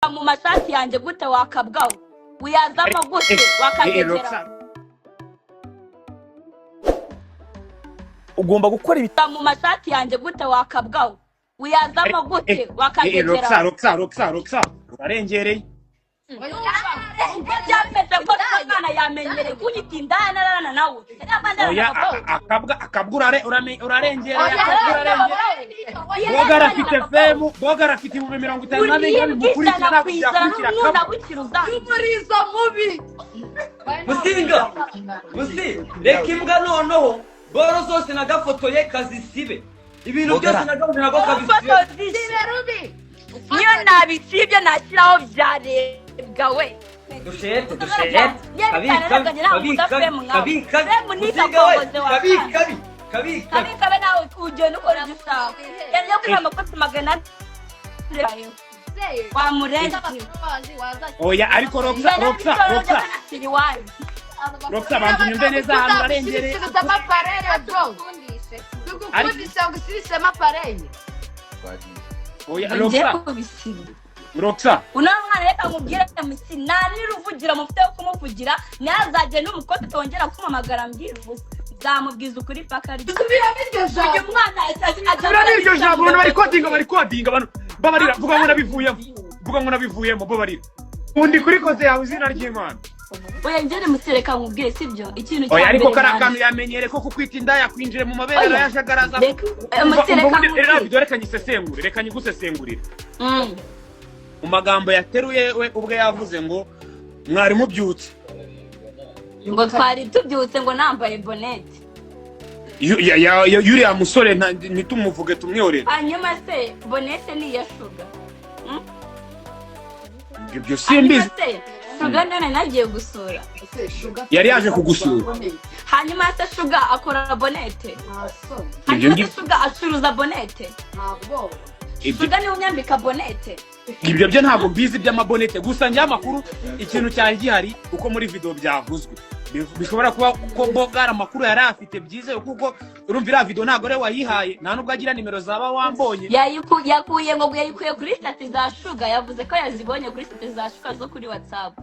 mu mashati yanjye gute wakabwaho uyazamo gute wakagera ugomba gukora ibita mu mashati yanjye gute wakabwaho uyazamo gute wakagera Loxxah urarengereye byameze ko Imana yamenyereye kunyitinda narana nawe akabwa urarengereye Bogari afite femu Bogari afite 50 gukurikirana umurizo mubi musinga reka imbwa noneho boro zose nagafotoye kazisibe ibintu byose nagafotoye kabisibe niyo nabisibye nashyiraho byarebwa we dushete kabikabe nawe ugenda ukora igishaka yari yo kuri amakosa magana wamurenge oya ariko Loxxah bantu nyumve neza hano urarengereye oya Loxxah unamwana reka mubwire misi nani ruvugira mufite ko kumuvugira nazaje n'umukozi tongera kumamagara mbyivuze zamubwiza ukuri paka ari uyu mwana atazira n'iryo jambo bari coding abantu babarira vuga ngo nabivuyemo babarira undi kuri koze yawe izina ry'Imana oya njye musereka mubwire sibyo ikintu cyane oya ariko karakantu yamenyere ko kukwita inda yakwinjire mu mabere yashagaraza musereka reka nyigusesengurire mu magambo yateruye we ubwe yavuze ngo mwari mubyutse ngo twari tubyutse ngo nambaye bonete yuriya musore ntitumuvuge tumwiyorere hanyuma se bonete ni iya Sugar ibyo simbizi Sugar none nagiye gusura yari yaje kugusura hanyuma se Sugar akora bonete hanyuma Sugar acuruza bonete Sugar ni unyambika bonete ibyo byo ntabwo mbizi by'amabonete gusa njya makuru ikintu cyari gihari uko muri video byavuzwe bishobora kuba ko Bogari amakuru yari afite byize kuko urumvira video ntago re wayihaye nta nubwo agira nimero zaba wambonye yakuye ngo yayikuye kuri stati za Sugar yavuze ko yazibonye kuri stati za Sugar zo kuri WhatsApp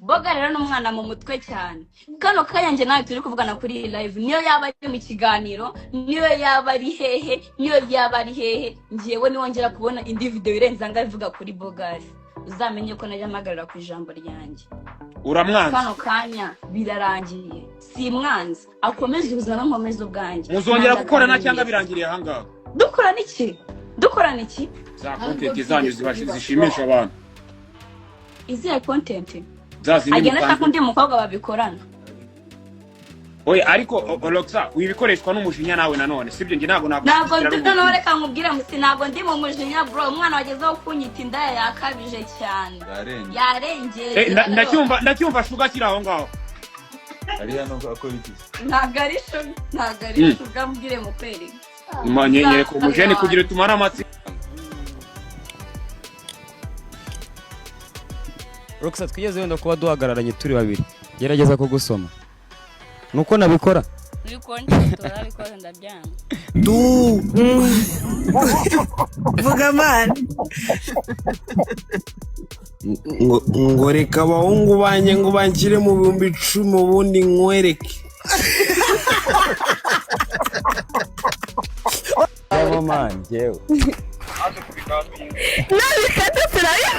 Bogari rero n'umwana mu mutwe cyane kano kayanjye nawe turi kuvugana kuri live niyo yaba ari mu kiganiro niyo yaba ari hehe ngiyewe niwongera kubona indi video irenza ngavuga kuri Bogari uzamenye ko najamagarira ku ijambo ryanjye uramwanza kano kanya birarangiye si mwanza akomeze ubuzima nkomeze ubwanjye muzongera gukorana cyangwa birangiriye ahangaha dukorana iki za content zanyu zishimisha abantu izihe content zazindi agenda takundi mukobwa babikorana oya ariko Loxxah wibikoreshwa n'umujinya nawe nanone sibyo nge ntago ntabwo reka nkubwire musi ntago ndi mu mujinya bro umwana wagezeho kunyita indaya yakabije cyane yarengeye ndacyumva Sugar kiri aho ngaho ari hano akora iki ntago ari Sugar mbwire mu kweri manyere ko umujene kugira tumara amatsi Loxxah twigeze wenda kuba duhagararanye turi babiri gerageza ko gusoma nuko nabikora turabikora ndabyanga vuga man ngo reka abahungu banye ngo banshyire mu 10,000 ubundi nkwereke man jewe nabikata sirayo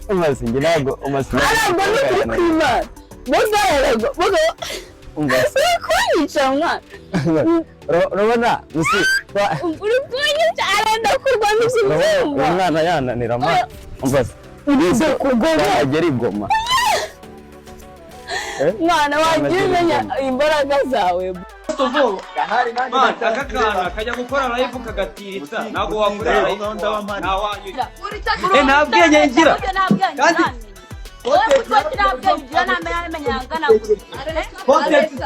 umasinge nago Boga kunyica mwana Robona musi uri kunyica arenda kurwa n'izumva umwana yananira ma umvase urize kugoma agera igoma mwana wagimenya imbaraga zawe akakana kajya gukora live kagatiritsa nago wakorera ntawanyura ntabwenge ngira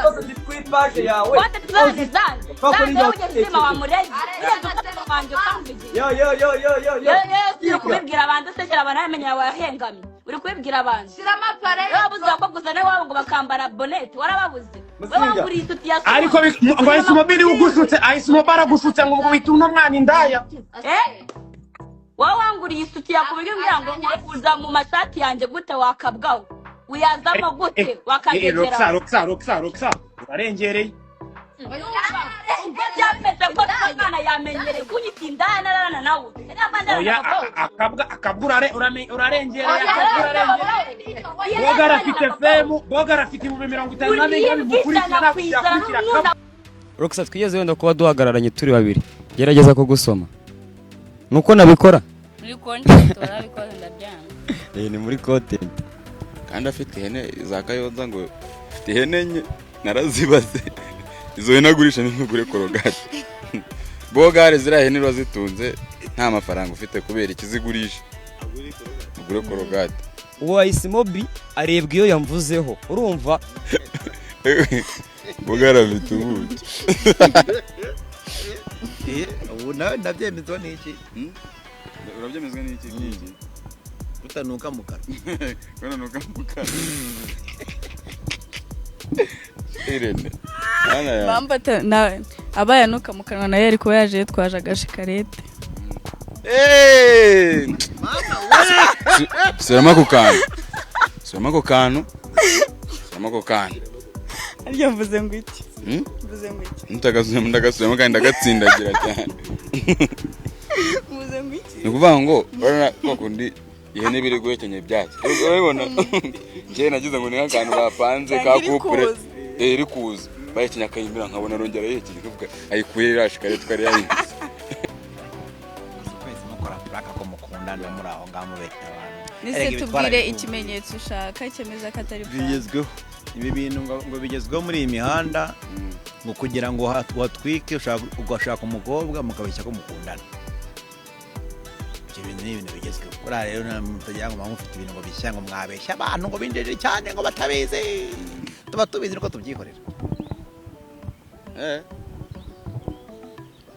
kandi kwitana yawe yo kubibwira abantu sekera abantu bamenya wahengamye uri kubibwira abantu shirama pare yabuze ko guzana wabo ngo bakambara bonnet warababuze ariko ngo ayise mobile ugusutse ayise mobile gusutse ngo wita uno mwana indaya wowe wanguriye isuti yakubwiye ngira ngo uza mu mashati yanjye gute wakabwaho uyazamo gute wakagegera Loxxah urarengereye ubwo byameze ko Imana yamenyereye kunyita indana nawe akabwa urarengereye Bogari afite femu Bogari afite 50,000 mukurikira Loxxah twigeze wenda kuba duhagararanye turi babiri gerageza kugusoma nuko nabikora muri content urabikora ndabyanga ni muri content kandi afite ihene za Kayonza ngo afite ihene nye narazibaze izo hene agurisha n'imugure korogate Bogari zira hene rozitunze nta mafaranga ufite kubera ikizigurisha ugure korogate uwo ahisemo bi arebwa iyo yamvuzeho urumva Bogari afite ubuki ubu nawe ndabyemezwa n'iki urabyemezwa n'iki utanuka mu kanwa utanuka mu kanwa Irene bambata na abayanuka mu kanwa naye ariko yaje yitwaje agashikarete Sirama ku kantu aryo mvuze ngo iki ndagasubiramo kandi ndagatsindagira cyane mvuze ngo iki ni ukuvuga ngo urabona ko kundi ihene biri guhekenya ibyatsi urabibona njye nagize ngo ni nk'akantu bapanze ka couple iri kuza bahekenya akayimbira nkabona arongera yihekenya kuvuga ayikuye irashikare twari yahinze kwese mukora plaka ko mukundana muri aho ngaho beta abantu nise tubwire ikimenyetso ushaka cyemeza ko atari bigezweho ibi bintu ngo bigezweho muri iyi mihanda ngo kugira ngo watwike ugashaka umukobwa mukabeshya ko mukundana ibyo bintu ni ibintu bigezweho kuri rero mutagira ngo mufite ibintu ngo bishya ngo mwabeshya abantu ngo binjeje cyane ngo batabizi tuba tubizi ko tubyikorera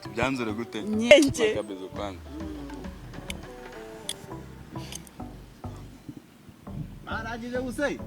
tubyanzure gute nyenje bakabezo kwanga maragije gusei